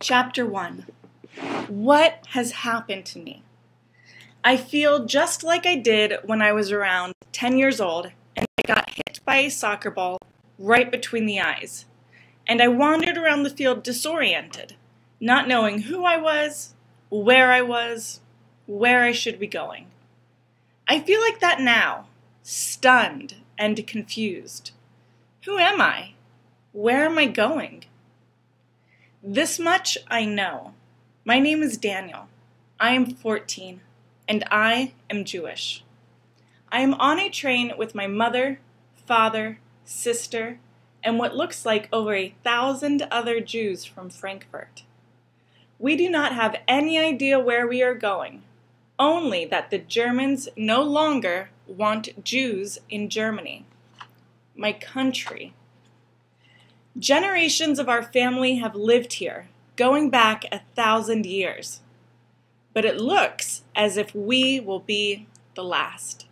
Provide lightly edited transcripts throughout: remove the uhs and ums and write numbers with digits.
Chapter 1. What has happened to me? I feel just like I did when I was around 10 years old and I got hit by a soccer ball right between the eyes. And I wandered around the field disoriented, not knowing who I was, where I should be going. I feel like that now, stunned and confused. Who am I? Where am I going? This much I know. My name is Daniel. I am 14, and I am Jewish. I am on a train with my mother, father, sister, and what looks like over 1,000 other Jews from Frankfurt. We do not have any idea where we are going, only that the Germans no longer want Jews in Germany, my country. Generations of our family have lived here, going back 1,000 years. But it looks as if we will be the last.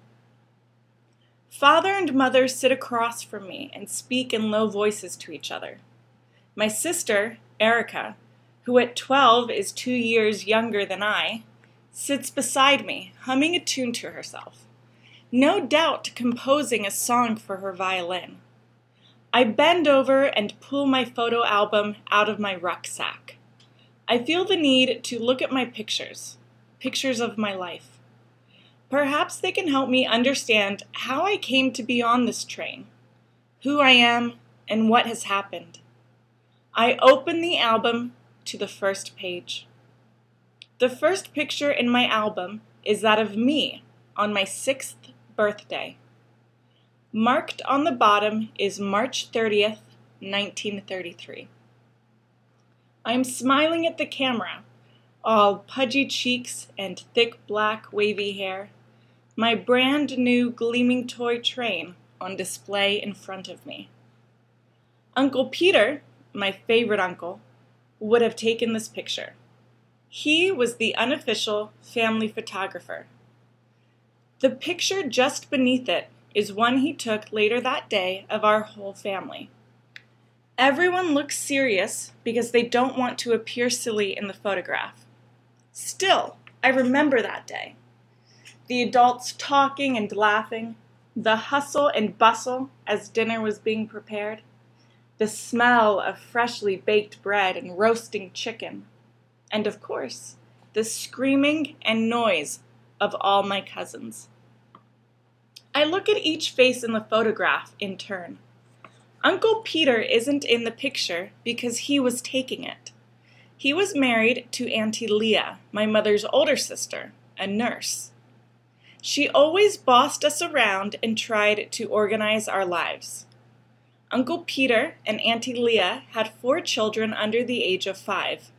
Father and mother sit across from me and speak in low voices to each other. My sister, Erica, who at 12 is 2 years younger than I, sits beside me, humming a tune to herself, no doubt composing a song for her violin. I bend over and pull my photo album out of my rucksack. I feel the need to look at my pictures of my life. Perhaps they can help me understand how I came to be on this train, who I am, and what has happened. I open the album to the first page. The first picture in my album is that of me on my 6th birthday. Marked on the bottom is March 30th, 1933. I am smiling at the camera, all pudgy cheeks and thick black wavy hair, my brand new gleaming toy train on display in front of me. Uncle Peter, my favorite uncle, would have taken this picture. He was the unofficial family photographer. The picture just beneath it is one he took later that day of our whole family. Everyone looks serious because they don't want to appear silly in the photograph. Still, I remember that day. The adults talking and laughing, the hustle and bustle as dinner was being prepared, the smell of freshly baked bread and roasting chicken, and of course, the screaming and noise of all my cousins. I look at each face in the photograph in turn. Uncle Peter isn't in the picture because he was taking it. He was married to Auntie Leah, my mother's older sister, a nurse. She always bossed us around and tried to organize our lives. Uncle Peter and Auntie Leah had 4 children under the age of 5.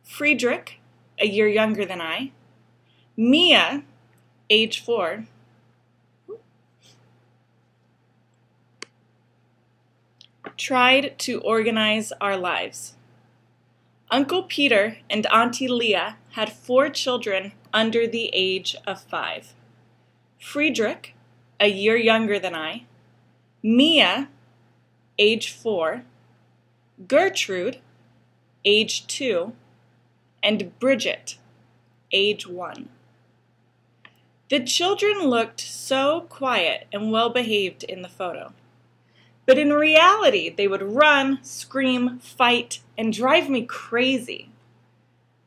Friedrich, a year younger than I, Mia, age 4, tried to organize our lives. Uncle Peter and Auntie Leah had 4 children under the age of 5. Friedrich, a year younger than I, Mia, age 4, Gertrude, age 2, and Bridget, age 1. The children looked so quiet and well-behaved in the photo. But in reality, they would run, scream, fight, and drive me crazy.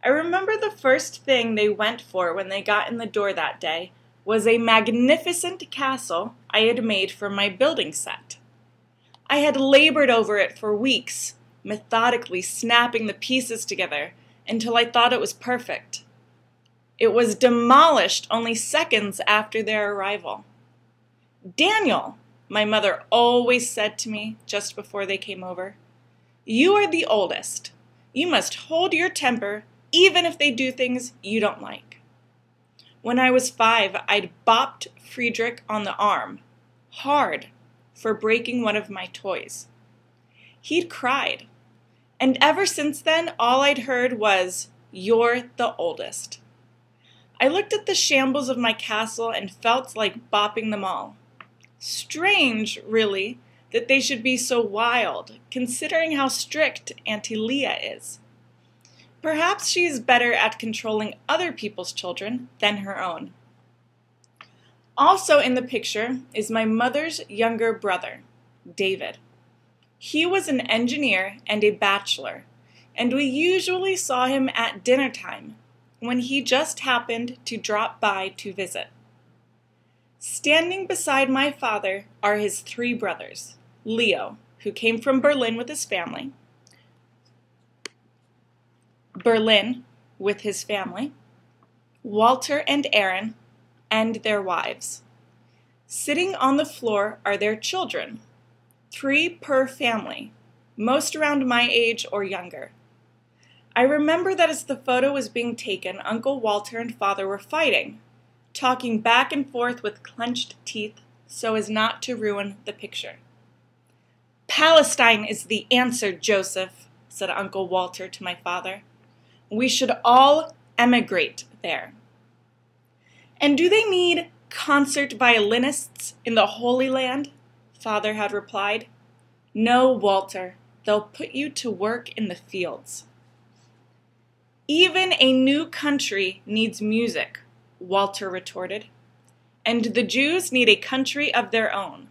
I remember the first thing they went for when they got in the door that day was a magnificent castle I had made for my building set. I had labored over it for weeks, methodically snapping the pieces together until I thought it was perfect. It was demolished only seconds after their arrival. "Daniel," my mother always said to me just before they came over, "you are the oldest. You must hold your temper even if they do things you don't like." When I was 5, I'd bopped Friedrich on the arm, hard, for breaking one of my toys. He'd cried, and ever since then all I'd heard was, "You're the oldest." I looked at the shambles of my castle and felt like bopping them all. Strange, really, that they should be so wild, considering how strict Auntie Leah is. Perhaps she is better at controlling other people's children than her own. Also in the picture is my mother's younger brother, David. He was an engineer and a bachelor, and we usually saw him at dinner time when he just happened to drop by to visit. Standing beside my father are his three brothers, Leo, who came from Berlin with his family, Walter and Aaron, and their wives. Sitting on the floor are their children, 3 per family, most around my age or younger. I remember that as the photo was being taken, Uncle Walter and Father were fighting, talking back and forth with clenched teeth so as not to ruin the picture. "Palestine is the answer, Joseph," said Uncle Walter to my father. "We should all emigrate there." "And do they need concert violinists in the Holy Land?" Father had replied. "No, Walter, they'll put you to work in the fields." "Even a new country needs music," Walter retorted. "And the Jews need a country of their own."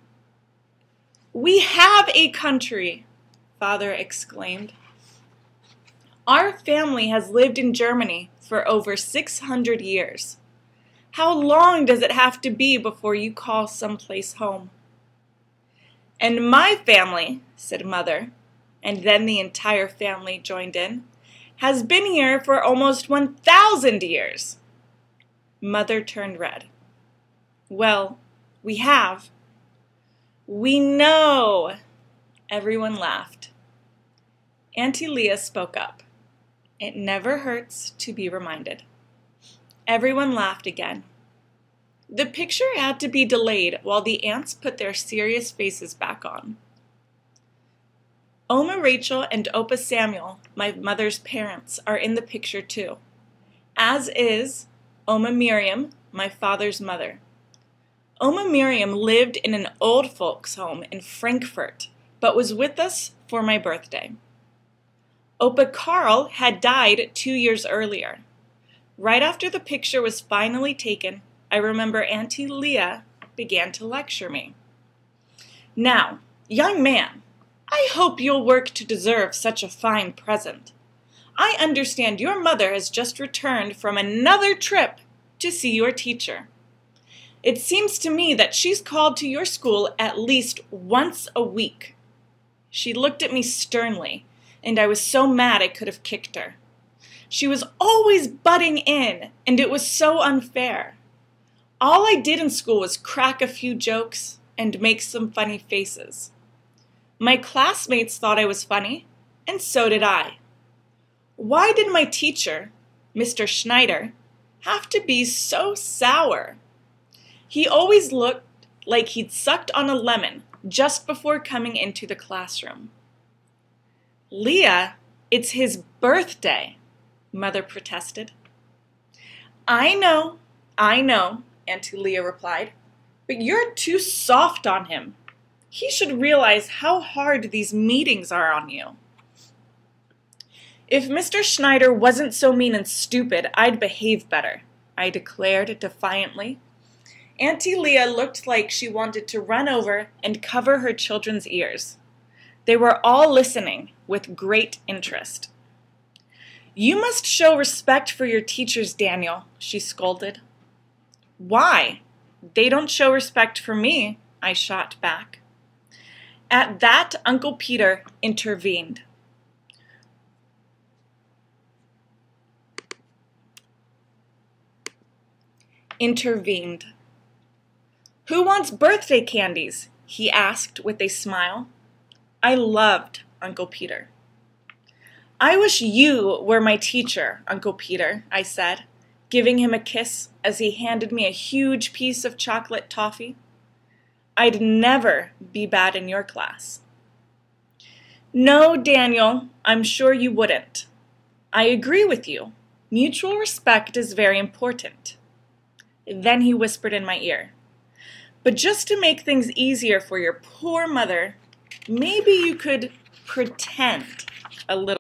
"We have a country," Father exclaimed. "Our family has lived in Germany for over 600 years. How long does it have to be before you call someplace home?" "And my family," said Mother, and then the entire family joined in, "has been here for almost 1,000 years. Mother turned red. "Well, we have." "We know." Everyone laughed. Auntie Leah spoke up. "It never hurts to be reminded." Everyone laughed again. The picture had to be delayed while the aunts put their serious faces back on. Oma Rachel and Opa Samuel, my mother's parents, are in the picture too, as is Oma Miriam, my father's mother. Oma Miriam lived in an old folks' home in Frankfurt, but was with us for my birthday. Opa Carl had died 2 years earlier. Right after the picture was finally taken, I remember Auntie Leah began to lecture me. "Now, young man, I hope you'll work to deserve such a fine present. I understand your mother has just returned from another trip to see your teacher. It seems to me that she's called to your school at least once a week." She looked at me sternly, and I was so mad I could have kicked her. She was always butting in, and it was so unfair. All I did in school was crack a few jokes and make some funny faces. My classmates thought I was funny, and so did I. Why did my teacher, Mr. Schneider, have to be so sour? He always looked like he'd sucked on a lemon just before coming into the classroom. "Leah, it's his birthday," Mother protested. I know, Auntie Leah replied, "but you're too soft on him. He should realize how hard these meetings are on you." "If Mr. Schneider wasn't so mean and stupid, I'd behave better," I declared defiantly. Auntie Leah looked like she wanted to run over and cover her children's ears. They were all listening with great interest. "You must show respect for your teachers, Daniel," she scolded. "Why? They don't show respect for me," I shot back. At that, Uncle Peter intervened. "Who wants birthday candies?" he asked with a smile. I loved Uncle Peter. "I wish you were my teacher, Uncle Peter," I said, giving him a kiss as he handed me a huge piece of chocolate toffee. "I'd never be bad in your class." "No, Daniel, I'm sure you wouldn't. I agree with you. Mutual respect is very important." Then he whispered in my ear, "But just to make things easier for your poor mother, maybe you could pretend a little."